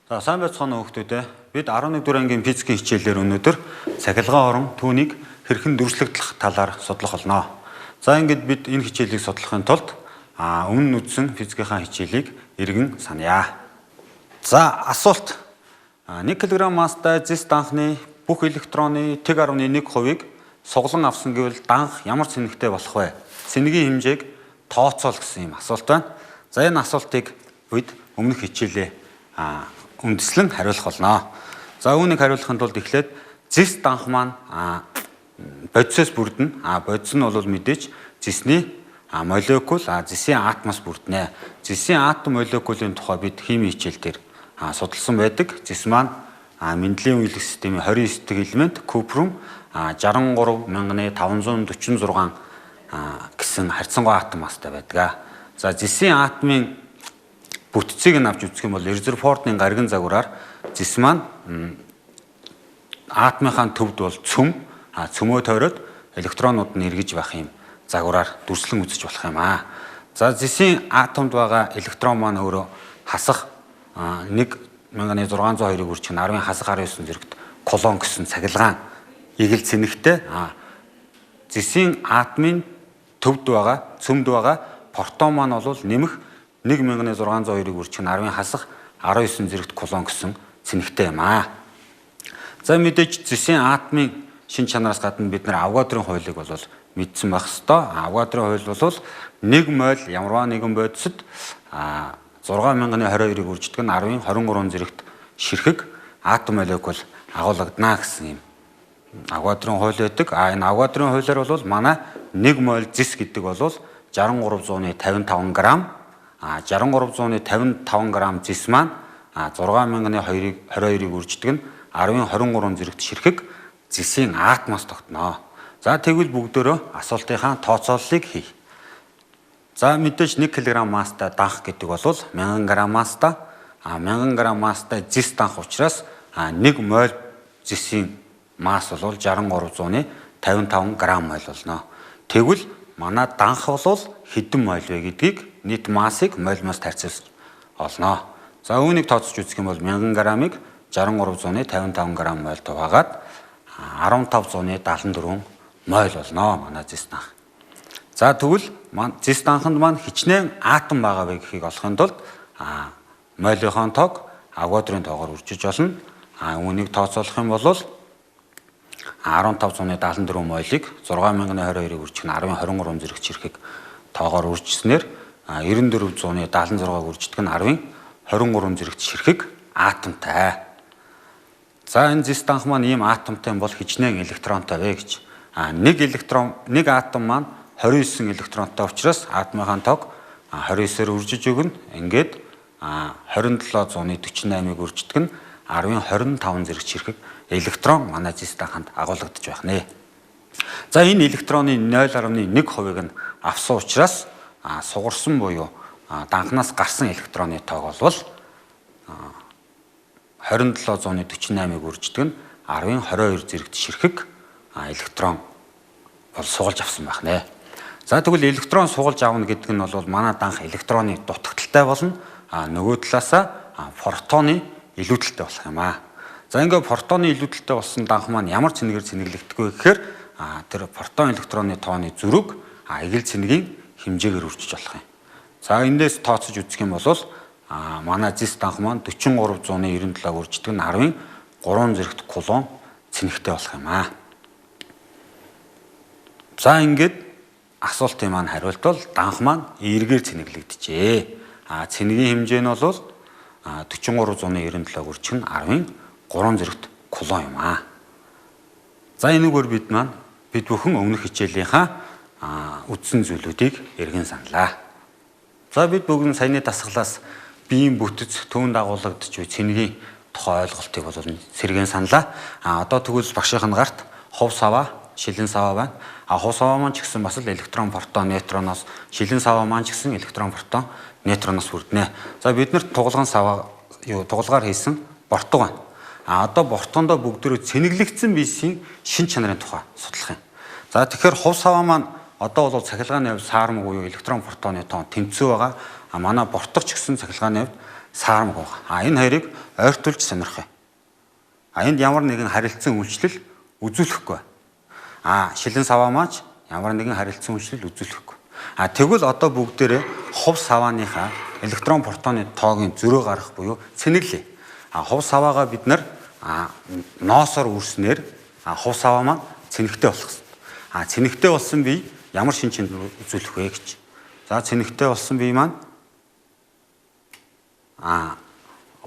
За сайн байцгаана уу хүүхдүүд. Бид 11 дугаар ангийн физикийн хичээлээр өнөөдөр цахилгаан орон түүнийг хэрхэн дүрслэгдэх талаар судлах болно. За ингээд бид энэ хичээлийг судлахын тулд өмнө нь үзсэн физикийнхаа хичээлийг эргэн саная. За асуулт. 1 кг масстай зис данхны бүх электроны 1.1%-ийг суглан авсан гэвэл данх ямар цэнэгтэй болох вэ? Цэнэгийн хэмжээг тооцоол гэсэн юм асуулт байна. За энэ асуултыг бид өмнөх хичээлээ үндэслэн хариулах болно. За үүнийг хариулахын тулд эхлээд зис данх маань бодисоос бүрдэнэ. Бодис нь бол мэдээж зисний молекул, зисийн атомоос бүрдэнэ. Зисийн атом молекулын тухай бид химийн хичээл дээр судалсан байдаг. Зис маань Менделеевийн үйлдвэрлэх системийн 29 дэх элемент купрум 63546 гэсэн харьцангуй атом мастай байдаг. За зисийн атомын бүтцийг нь авч үзэх юм бол Резерфордны гаригын загвараар зис маань атомынхаа төвд бол цөмөө тойроод электронууд нь эргэж байх юм загвараар дүрслэн үзэж болох юм аа. За зисийн атомд байгаа электрон маань өөрөө хасах 1602-ыг үржих нь 10-ын хасах 19 зэрэгт кулон гэсэн цахилгаан игэл цэнэгтэй зисийн атомын төвд байгаа цөмд байгаа протон маань бол нэмэх 1602-ыг үржих нь 10-ын хасах 19 зэрэгт кулон гэсэн цэнэгтэй юм аа. За мэдээж зисийн атомын шин чанараас гадна бид нар Авогадроны хуулийг бол мэдсэн байх ёстой. Авогадроны хууль бол 1 моль ямарваа нэгэн бодисод 6022-ыг үрждэг нь 10-ын 23 зэрэгт ширхэг атом молекул агуулгадана гэсэн юм Авогадроны хууль байдаг. Энэ Авогадроны хуулиар бол манай 1 моль зис гэдэг бол 6355 грамм 6355 грамм зис маань 6022-ыг үрждэг нь 10-ын 23 зэрэгт ширхэг зисийн атомоос тогтноо. За тэгвэл бүгдөө асуултынхаа тооцооллыг хий. За мэдээж 1 кг масстай данх гэдэг бол 1000 г масстай 1000 г масстай зис данх учраас 1 моль зисийн масс бол 6355 грамм моль болно. Тэгвэл манай данх бол хэдэн моль вэ гэдгийг нийт массыг моль-моос харьцуулж олно. За үүнийг тооцож үзэх юм бол 1000 граммыг 6355 грамм моль хуваагаад 1574 моль болно манай зис данх. За тэгвэл зис данханд маань хичнээн атом байгаа вэ гэхийг олохын тулд молийнхоо тоог Авогадроны тоогоор үржиж олно. Үүнийг тооцоолох юм бол 1574 молийг 6022-ыг үржих нь 10-ын 23 зэрэгт ширхэг тоогоор үржснээр 9476-ыг үрждэг нь 10-ын 23 зэрэгт ширхэг атомтай. За энэ зис данх маань ийм атомтай бол хичнээн электронтой вэ гэж. Нэг атом маань 29 электронтой учраас атомынхаа тоог 29-оор үржиж өгнө. Ингээд 2748-ыг үрждэг нь 10-ын 25 зэрэгт ширхэг электрон манай зис данханд агуулгадж байх нэ. За энэ электроны 0.1%-ыг нь авсан учраас сугарсан буюу данхнаас гарсан электроны тоог бол 2748-ыг үрждэг нь 10-ын 22 зэрэгт ширхэг электрон бол сугалж авсан байх нэ. За тэгвэл электрон сугалж авна гэдэг нь бол манай данх электроны дутагдaltaй болно. Нөгөө талаасаа протоны илүүдэлтэй болох юм аа. За ингээд протоны илүүдэлтэй болсон данх маань ямар цэнэгээр цэнэглэгдэх вэ гэхээр тэр протон электроны тооны зүрэг игэл цэнэгийн хэмжээгээр үржиж болох юм. За эндээс тооцож үзэх юм бол манай зис данх маань 4397 үрждэг нь 10-ын 3 зэрэгт кулон цэнэгтэй болох юм аа. За ингээд асуултын маань хариулт бол данх маань эргээр цэнэглэгдэжээ. Цэнэгийн хэмжээ нь бол 4397 үржих нь 10-ын 3 зэрэгт кулон юм аа. За энэгээр бид бүхэн өмнөх хичээлийнхаа үздсэн зүйлүүдийг эргэн саналаа. За бид бүгд саяны дасгалаас биеийн бүтэц түүнд агуулгадж буй цэнэгийн тухай ойлголтыг бол сэргэн саналаа. Одоо тэгвэл багшийн гарт хов саваа, шилэн саваа байна. Хов саваа маань ч гэсэн бас л электрон, протон, нейтроноос, шилэн саваа маань ч гэсэн электрон, протон, нейтроноос бүрднэ. За бид нарт тугалгаар хийсэн бортог байна. Одоо бортгондоо бүгдөө цэнэглэгдсэн биесийн шин чанарын тухай судлах юм. За тэгэхээр хов саваа маань одоо бол цахилгааны хувьд саармаг буюу электрон, протоны тоон тэнцүү байгаа. манай бортог ч гэсэн цахилгааны хувьд саармаг байгаа. Энэ хоёрыг ойртуулж сонирхъя. Энд ямар нэгэн харилцан үйлчлэл үзүүлэхгүй. Шилэн саваа маань ямар нэгэн харилцан үйлчлэл үзүүлэхгүй. Тэгвэл одоо бүгдээрээ хов савааныхаа электрон протоны тоогийн зөрөө гарах буюу цэнэглэе. Хов саваагаа бид нар ноосоор үрснээр хов саваа маань цэнэгтэй болох гэсэн. Цэнэгтэй болсон бие ямар шинж чанар үзүүлэх вэ гэж. За цэнэгтэй болсон бие маань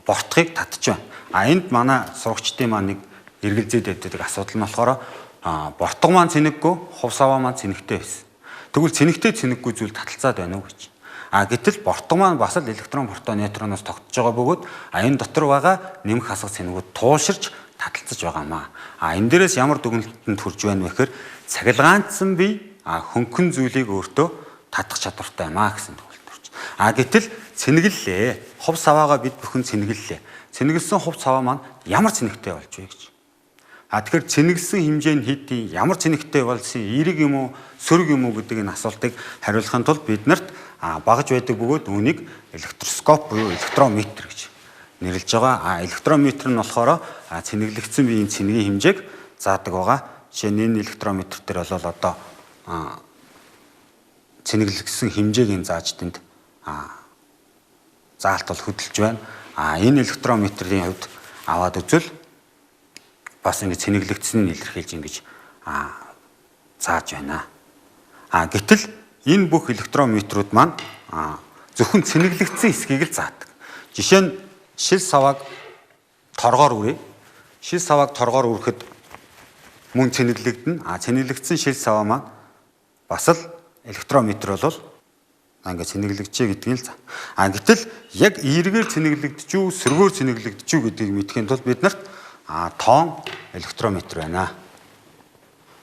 бортхыг татж байна. Энд манай сурагчдын маань нэг эргэлзээд байдаг асуудал нь болохоор бортго маань цэнэггүй, хов саваа маань цэнэгтэй байсан. Тэгвэл цэнэгтэй цэнэггүй зүйл таталцаад байна уу гэж. Гэтэл бортго маань бас л электрон, протон, нейтроноос тогтж байгаа бөгөөд энэ дотор байгаа нэмэх хасах цэнэгүүд туулширч таталцаж байгаамаа. Энэ дээрээс ямар дүгнэлтэнд хүрж байна вэ гэхээр цахилгаанцсан бие хөнгөн зүйлийг өөртөө татах чадвартай маа гэсэн дүгнэлт хүрч. Гэтэл цэнэглэлээ. Хов саваагаа бид бүхэн цэнэглэлээ. Цэнэглэсэн хов саваа маань ямар цэнэгтэй болж вэ гэж. Тэгэхээр цэнэглэсэн хэмжээ нь хэдий, ямар цэнэгтэй болсон, эерэг юм уу, сөрөг юм уу гэдэг энэ асуултыг хариулахын тулд бид нарт багаж байдаг бөгөөд үүнийг электроскоп буюу электрометр гэж нэрлэж байгаа. Электрометр нь болохоор цэнэглэгдсэн биеийн цэнэгийн хэмжээг заадаг байгаа. Жишээ нь энэ электрометр дээр бол одоо цэнэглэгдсэн хэмжээг зааж тэнд заалтал хөдөлж байна. Энэ электрометрийн хувьд аваад үзвэл бас ингэ цэнэглэгдсэнийг илэрхийлж ингэж зааж байна. Гэтэл энэ бүх электрометрүүд маань зөвхөн цэнэглэгдсэн хэсгийг л заадаг. Жишээ нь шил савааг торгоор үрээ. Шил савааг торгоор үрэхэд мөн цэнэглэгдэнэ. Цэнэглэгдсэн шил саваа маань бас л электрометр бол ингээд цэнэглэгдэжээ гэдгийг л заа. Гэтэл яг эергээр цэнэглэгдэж үү, сөргөөр цэнэглэгдэж үү гэдгийг мэдхийн тулд бид нарт тоон электрометр байна.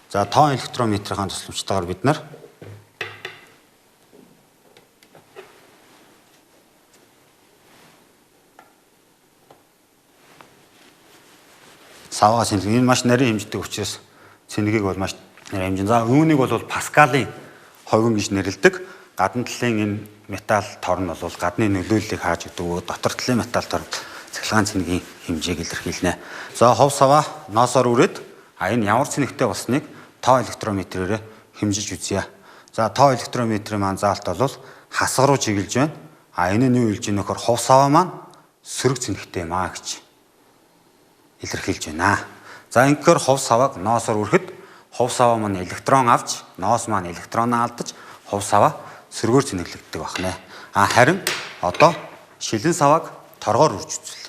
За тоон электрометрийн тусламжтайгаар бид нар саваа цэнэглэг энэ маш нарийн хэмждэг учраас цэнэгийг бол маш нарийн хэмжин. За үүнийг бол Паскалийн ховин гэж нэрлэдэг. Гадна талын энэ металл тор нь бол гадны нөлөөллийг хааж өгдөг. Дотор талын металл тор цахилгаан цэнэгийн хэмжээг илэрхийлнэ. За хов саваа ноосоор үрээд энэ ямар цэнэгтэй болсныг тоо электрометрээр хэмжиж үзье. За тоо электрометрийн маань заалт бол хасга руу чиглэж байна. Энэ нь юу хэлжийнэ гэхээр хов саваа маань сөрөг цэнэгтэй маа гэж илэрхийлж байна. За ингэхээр хов савааг ноосоор үрэхэд хов саваа маань электрон авч, ноос маань электроноо алдаж, хов саваа сөргөөр цэнэглэгддэг байна. Харин одоо шилэн савааг торгоор үрж үзвэл.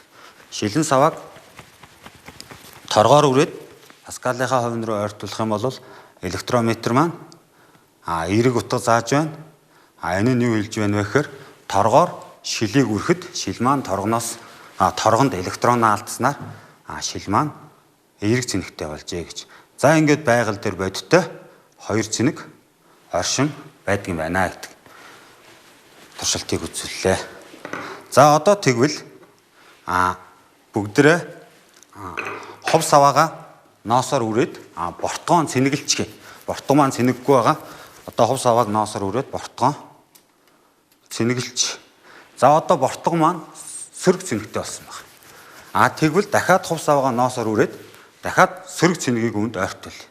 Шилэн савааг торгоор үрээд Паскалийнхаа ховн руу ойртуулах юм бол электрометр маань эерэг утга зааж байна. Энэ нь юу хэлж байна вэ гэхээр торгоор шилийг үрэхэд шил маань торгоноос торгонд электроноо алдснаар шил маань эерэг цэнэгтэй болжээ гэж. За ингээд байгаль дээр бодиттой хоёр цэнэг оршин байдаг юм байна гэдэг туршилтыг үзүүллээ. За одоо тэгвэл бүгдээ хов саваагаа ноосоор үрээд бортгоон цэнэглэлчгээ. Бортго маань цэнэггүй байгаа. Одоо хов савааг ноосоор үрээд бортгоон цэнэглэлч. За одоо бортго маань сөрөг цэнэгтэй болсон байна. Тэгвэл дахиад хов саваагаа ноосоор үрээд дахиад сөрөг цэнэгийг үүнд ойртуулъя.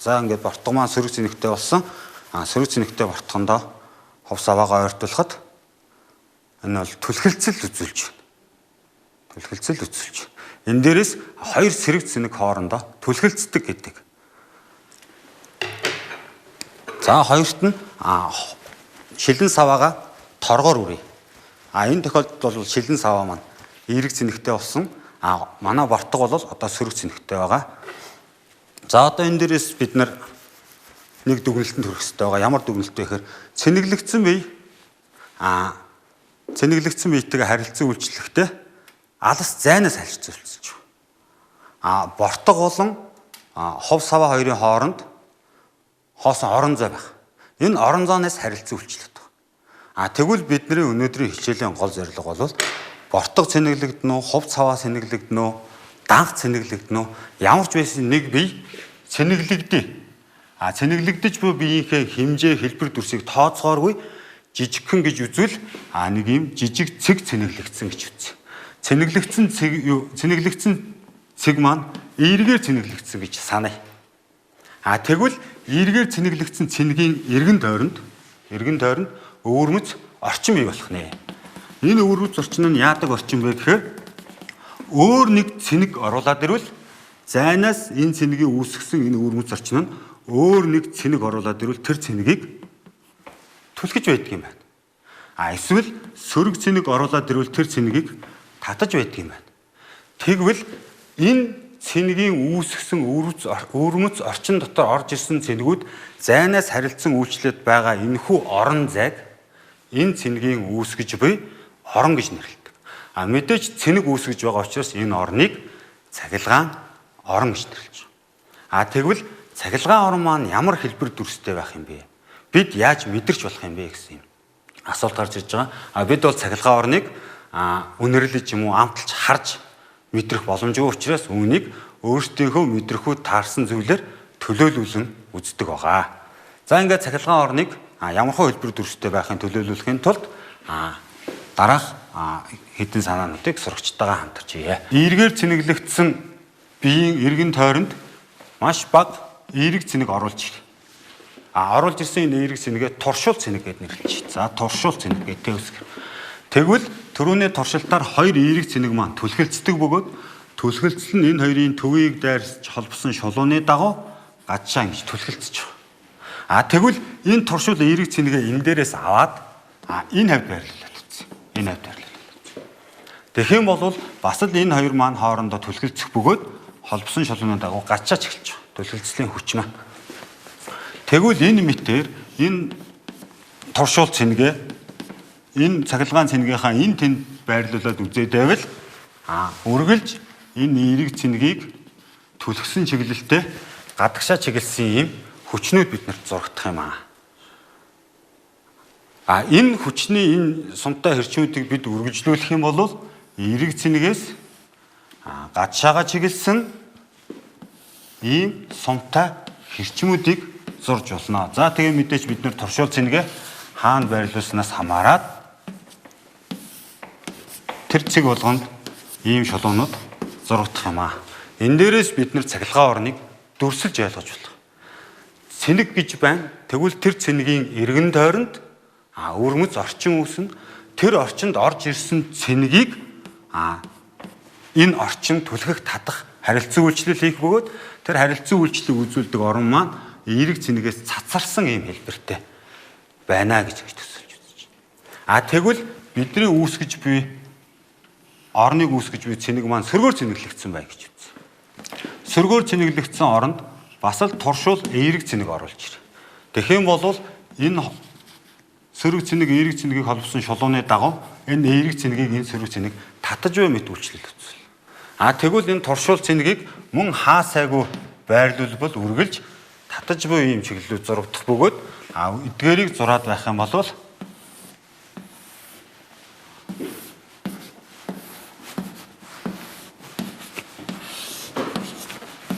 За ингээд бортго маань сөрөг цэнэгтэй болсон. Сөрөг цэнэгтэй бортгондоо хов саваагаа ойртуулахад энэ бол түлхэлцэл үзүүлж байна. Түлхэлцэл үзүүлж. Энэ дээрээс хоёр сэрэг цэнэг хоорондоо түлхэлцдэг гэдэг. За хоёрт нь шилэн саваагаа торгоор үрээ. Энэ тохиолдолд бол шилэн саваа маань эерэг цэнэгтэй болсон. Манай бортго бол одоо сөрөг цэнэгтэй байгаа. За одоо энэ дээрээс бид нар нэг дүгнэлтэнд хүрэх хэрэгтэй байгаа. Ямар дүгнэлт вэ гэхээр цэнэглэгдсэн бие цэнэглэгдсэн биетэйгээ харилцан үйлчлэхдээ алс зайнаас харилцуулж байна. Бортго болон хов саваа хоёрын хооронд хоосон орон зай байх. Энэ орон зайнаас харилцан үйлчлээд байна. Тэгвэл бидний өнөөдрийн хичээлийн гол зорилго бол бортго цэнэглэгдэнэ үү, хов саваа цэнэглэгдэнэ үү, данх цэнэглэгдэнэ үү, ямар ч байсан нэг бие цэнэглэгдээ. цэнэглэгдэж буй биеийнхээ хэмжээ хэлбэр дүрсийг тооцооргүй жижигхэн гэж үзвэл нэг юм жижиг цэг цэнэглэгдсэн гэж үзье. Цэнэглэгдсэн цэг маань эргээр цэнэглэгдсэн гэж саная. Тэгвэл эргээр цэнэглэгдсэн цэнгийн эргэн тойронд өвөрмөц орчин бий болох нэ. Энэ өвөрмөц орчин нь яадаг орчин бэ гэхээр өөр нэг цэнэг оруулаад ирвэл зайнаас энэ цэнийг үүсгэсэн энэ өвөрмөц орчин нь өөр нэг цэнэг оруулаад ирвэл тэр цэнийг түлхэж байдаг юм байна. Эсвэл сөрөг цэнэг оруулаад ирвэл тэр цэнийг татаж байдаг юм байна. Тэгвэл энэ цэнийг үүсгэсэн өвөрмөц орчин дотор орж ирсэн цэнэгүүд зайнаас харилцсан үйлчлээд байгаа энэхүү орон зайг энэ цэнийг үүсгэж буй орон гэж нэрлэдэг. Мэдээж цэнэг үүсгэж байгаа учраас энэ орныг цахилгаан орон гэж нэрлэж байгаа. Тэгвэл цахилгаан орон маань ямар хэлбэр дүрстэй байх юм бэ? Бид яаж мэдэрч болох юм бэ гэсэн юм асуулт гарч ирж байгаа. Бид бол цахилгаан орныг үнэрлэж юм уу амталж харж мэдрэх боломжгүй учраас үүнийг өөрсдийнхөө мэдрэхүй таарсан зүйлээр төлөөлүүлэн үздэг байгаа. За ингээд цахилгаан орныг ямархуу хэлбэр дүрстэй байхын төлөөлүүлэхийн тулд дараах хэдэн санаануудыг сурагчтайгаа хамтарч ийе. Эргээр цэнэглэгдсэн биеийн эргэн тойронд маш бага эерэг цэнэг оруулж ирээ. Оруулж ирсэн энэ эерэг цэнэгээ туршуул цэнэг гэж нэрлэж. За туршуул цэнэг гэдэг үсгэр. Тэгвэл түрүүний туршилтаар хоёр эерэг цэнэг маань түлхэлцдэг бөгөөд түлхэлцэл нь энэ хоёрын төвийг дайрч холбосон шулууны дагуу гадшаа ингэж түлхэлцэж байгаа. Тэгвэл энэ туршуул эерэг цэнэгээ энэ дээрээс аваад энэ хавьд байрлуулад үзье. Энэ хавьд байрлуулад. Тэгэх юм бол бас л энэ хоёр маань хоорондоо түлхэлцэх бөгөөд холбосон шулууны дагуу гадшаач эхэлж байгаа. Түлхэлцлийн хүч маань. Тэгвэл энэ мэтээр энэ туршуул цэнэгээ энэ цахилгаан цэнэгийнхаа энэ тэнд байрлуулад үзээд байвал үргэлж энэ эерэг цэнэгийг түлхсэн чиглэлтэй гадагшаа чиглэсэн ийм хүчнүүд биднэрт зурагдах юм аа. Энэ хүчний энэ сумтай хэрчүүдийг бид үргэлжлүүлэх юм бол эерэг цэнэгээс гадшаага чиглэсэн ийм сумтай хэрчмүүдийг зурж болно. За тэгээ мэдээж бид нэр туршуул цэнэгээ хаана байрлуулснаас хамаарат тэр цэг болгонд ийм шулуунууд зурагдах юм аа. Энэ дээрээс бид нэр цахилгаан орныг дүрсэлж ойлгож болох. Цэнэг гэж байна. Тэгвэл тэр цэнийг эргэн тойронд өвөрмөц орчин үүснэ. Тэр орчинд орж ирсэн цэнийг энэ орчин түлхэх татах харилцан үйлчлэл хийх бөгөөд тэр харилцан үйлчлэлийг үзүүлдэг орон маань эерэг цэнэгээс цацарсан ийм хэлбэртэй байна гэж төсөлж үзэж байна. Тэгвэл бидний үүсгэж буй орныг үүсгэж буй цэнэг маань сөргөөр цэнэглэгдсэн бай гэж үзье. Сөргөөр цэнэглэгдсэн оронд бас л туршуул эерэг цэнэг оруулж ирээ. Тэгэх юм бол энэ сөрөг цэнэг эерэг цэнэгийг холбосон шулууны дагуу энэ эерэг цэнэгийг энэ сөрөг цэнэг татаж буй мэт үйлчлэл үзвэл. Тэгвэл энэ туршуул цэнэгийг мөн хаа сайгүй байрлуулбал үргэлж татаж буй юм чиглэлүүд зурагдах бөгөөд эдгээрийг зураад байх юм бол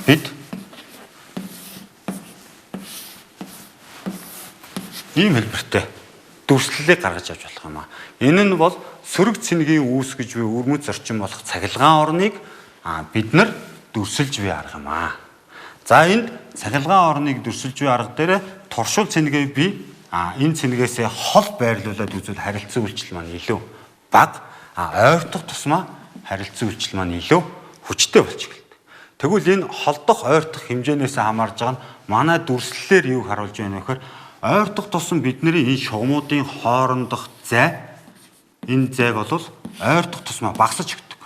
бид ийм хэлбэртэй дүрслэлийг гаргаж авч болох юм аа. Энэ нь бол сөрөг цэнэгийн үүсгэж буй өвөрмөц орчин болох цахилгаан орныг бид нар дүрсэлж буй арга юм аа. За энд цахилгаан орныг дүрсэлж буй арга дээр туршуул цэнэгээ би энэ цэнэгээсээ хол байрлуулад үзвэл харилцан үйлчлэл маань илүү бага, ойртох тусмаа харилцан үйлчлэл маань илүү хүчтэй болж эхэлдэг. Тэгвэл энэ холдох ойртох хэмжээнээс хамаарж байгаа нь манай дүрслэлээр юу харуулж байна вэ гэхээр ойртох тусам бидний энэ шугамуудын хоорондох зай энэ зайг бол ойртох тусмаа багасж өгдөг.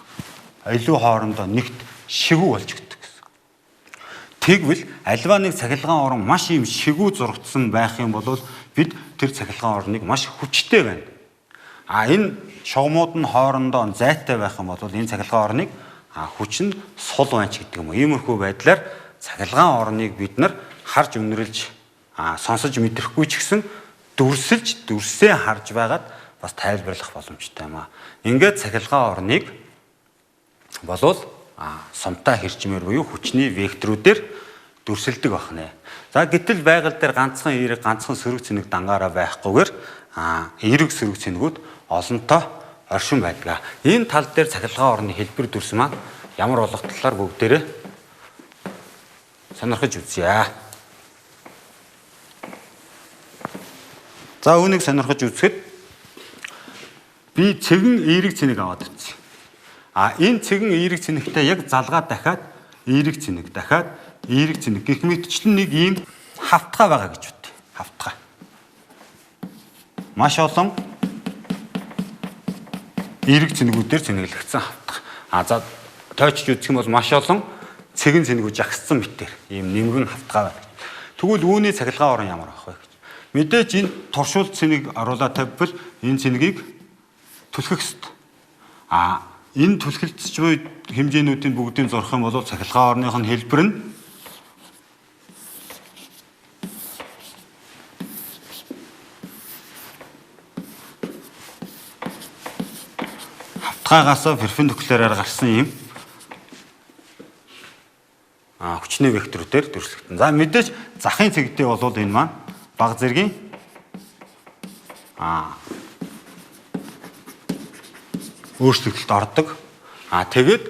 Илүү хоорондоо нэгт шигүү болж өгдөг гэсэн. Тэгвэл альва нэг цахилгаан орон маш ийм шигүү зурагдсан байх юм бол бид тэр цахилгаан орныг маш хүчтэй байна. Энэ шугамууд нь хоорондоо зайтай байх юм бол энэ цахилгаан орныг хүч нь сул банч гэдэг юм уу. Иймэрхүү байдлаар цахилгаан орныг бид нар харж үнэрлж сонсож мэдрэхгүй ч гэсэн дүрсээ харж байгаад бас тайлбарлах боломжтой юм аа. Ингээд цахилгаан орныг болвол сумтай хэрчмээр буюу хүчний векторуудээр дүрсэлдэг байна. За гэтэл байгаль дээр ганцхан эерэг, ганцхан сөрөг цэник дангаараа байхгүйгээр эерэг сөрөг цэнэгүүд олонтоо оршин байдаг. Энэ тал дээр цахилгаан орны хэлбэр дүрс маань ямар болох талаар бүгдээрээ сонирхож үзье. За үүнийг сонирхож үзэхэд би цэгэн эерэг цэник аваад үзье. Энэ цэгэн эерэг цэнэгтэй яг залгаад дахиад эерэг цэник, дахиад эерэг цэник гэх мэтчлэн нэг ийм хавтгай байгаа гэж үтээ. Хавтгай. Маш олон эерэг цэнэгүүдээр цэнэглэгдсэн хавтгай. За тойчж үзэх юм бол маш олон цэгэн цэнэгүүд жагссан мэтээр ийм нэмгэн хавтгай байна. Тэгвэл үүний цахилгаан орон ямар ах вэ гэж. Мэдээж энэ туршуул цэнийг оруулаад тавьбал энэ цэнийг түлхэх ёстой. Энэ түлхэлцэж буй хэмжээнүүдийн бүгдийг зурх юм бол цахилгаан орных нь хэлбэр нь хавтгайгаас перпендикуляраар гарсан юм хүчний векторуудээр дүрслэгдэн. За мэдээж захын цэгтэй бол энэ маань бага зэргийн өөрчлөлтөд ордог. Тэгээд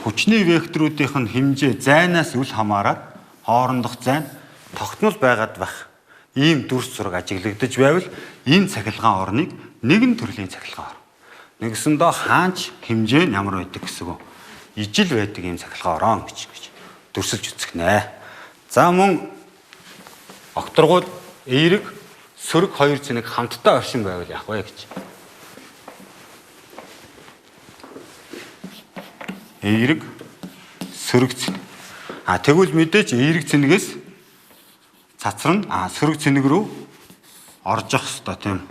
хүчний векторуудынх нь хэмжээ зайнаас үл хамааран хоорондох зайн тогтмол байгаад байх ийм дүрс зураг ажиглагдаж байвал энэ цахилгаан орныг нэгэн төрлийн цахилгаан орн. Нэгсэндээ хаанч хэмжээ нь ямар байдаг гэсэн үг. Ижил байдаг ийм цахилгаан орон гэж дүрсэлж үзэх нэ. За мөн окторгууд эерэг сөрөг хоёр цэник хамтдаа оршин байвал яах вэ гэж. Эерэг сөрөг цэник. Тэгвэл мэдээж эерэг цэнэгээс цацран сөрөг цэник рүү орж явах ёстой тийм.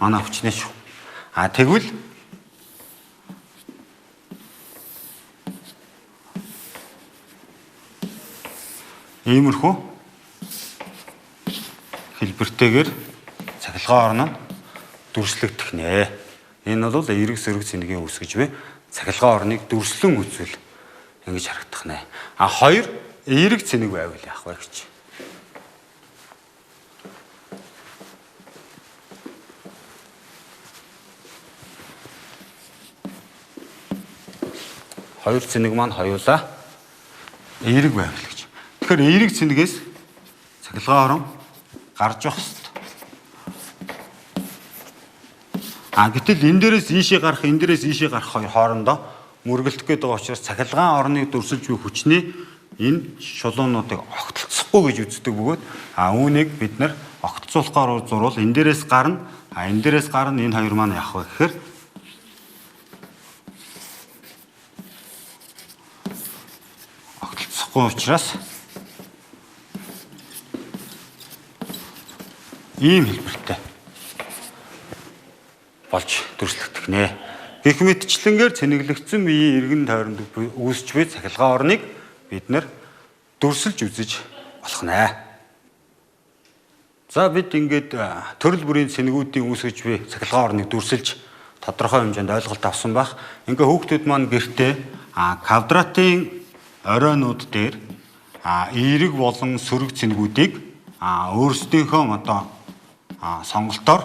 Манай хүчнээ шүү. Тэгвэл иймэрхүү хэлбэртэйгээр цахилгаан орн нь дүрслэгдэх нэ. Энэ бол эерэг сөрөг цэнигийн үс гэж бай. Цахилгаан орныг дүрслэн үзвэл ингэж харагдах нэ. Хоёр эерэг цэник байвал яах вэ гэж. Хоёр цэник маань хоёулаа эерэг байвал гэж. Тэгэхээр эерэг цэнэгээс цахилгаан орон гарч явах ёстой. Гэтэл энэ дээрээс ийшээ гарах, энэ дээрээс ийшээ гарах хоорондоо мөргөлдөх гэдэг учраас цахилгаан орныг дүрсэлж буй хүчний энэ шулуунуудыг огтлцохгүй гэж үздэг бөгөөд үүнийг бид нар огтлцуулахаар зурвал энэ дээрээс гарна, энэ дээрээс гарна, энэ хоёр маань яах вэ гэхээр огтлцохгүй учраас ийм хэлбэртэй болж дүрслэгдэх нэ. Гэх мэтчлэнгээр цэнэглэгдсэн биеийн эргэн тойронд үүсч буй цахилгаан орныг бид нэр дүрсэлж үзэж болох нэ. За бид ингээд төрөл бүрийн цэнэгүүдийн үүсгэж буй цахилгаан орныг дүрсэлж тодорхой хэмжээнд ойлголт авсан байх. Ингээ хүүхдүүд маань гэртээ квадратын оройнууд дээр эерэг болон сөрөг цэнэгүүдийг өөрсдийнхөө одоо сонголтоор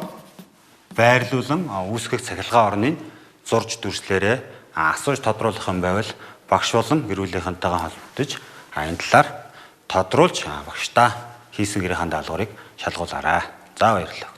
байрлуулан үүсгэх цахилгаан орныг зурж дүрслээрээ асууж тодруулах юм байвал багш болон гэр бүлийнхэнтэйгээ холбогдож энэ талаар тодруулж багштаа хийсэн гэрийн даалгаврыг шалгуулаарай. За баярлалаа.